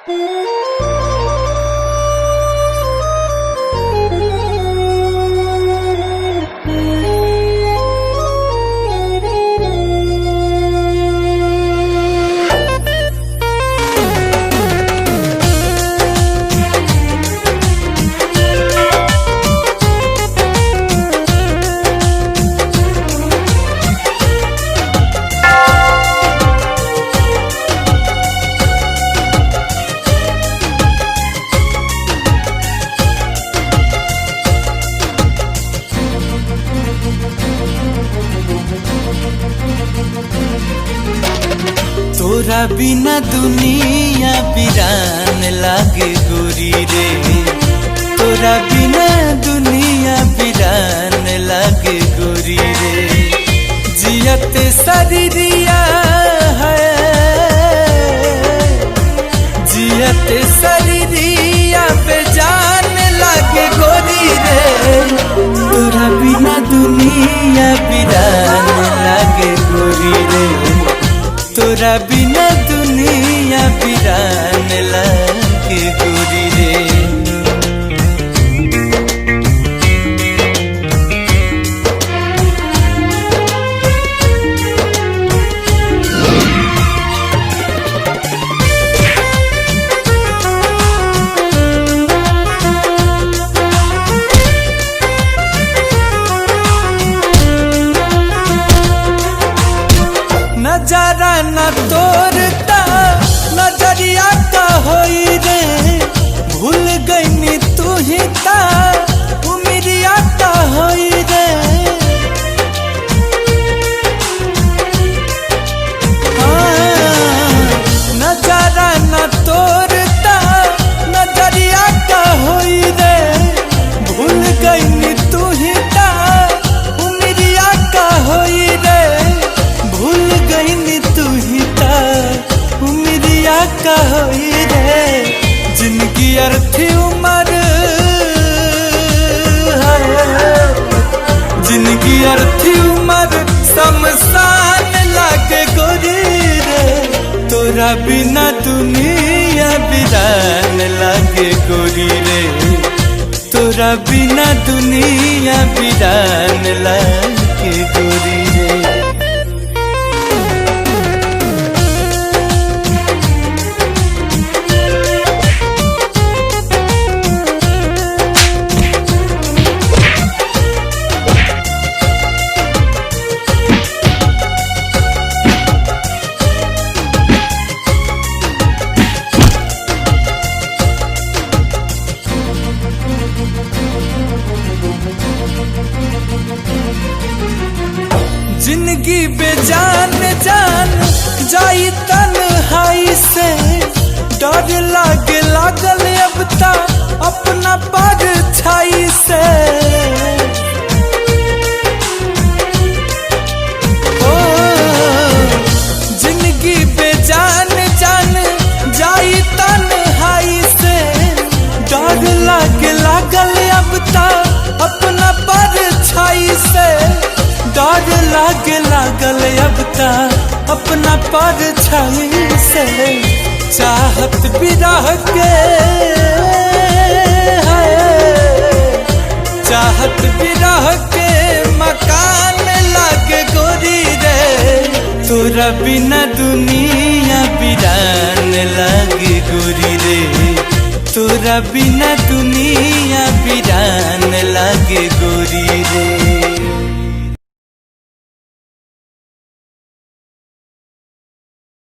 तोरा बिना दुनिया वीरान लागे गोरी रे। तोरा बिना दुनिया वीरान लागे गोरी रे। जियत शरीरिया है, जियत शरीरिया बेजान लागे गोरी रे। तोरा बिना दुनिया वीरान लागे गोरी रे। तोरा बिना दुनिया वीरान लागे गोरी रे। नजारा न तोरता नजरिया का होई रे। भूल गईनी तू ही ता उमरिया का होई रे। नजारा न तोरता नजरिया का होई रे। भूल गईनी तू ही ता उमरिया का होई रे। भूल गईनी तू ही ता उमरिया का होई रे। जिनकी अर्थी उम्र जिनकी अर्थी उम्र शमशान लागे गोरी रे। तोरा बिना दुनिया वीरान लागे गोरी रे। तोरा बिना दुनिया वीरान लागे गोरी रे। जिंदगी बेजान जान जाई तन्हाई से। डर लागे लागल अब ता अपना परछाई से। ओ जिंदगी बेजान जान जाई तन्हाई से। डर लागे लागल अब ता अपना परछाई से। डर लागे लागल अब ता अपना परछाई से। चाहत विरह के चाहत विरह के मकान लागे गोरी रे। तोरा बिना दुनिया वीरान लागे गोरी रे। तोरा बिना दुनिया वीरान लागे गोरी रे।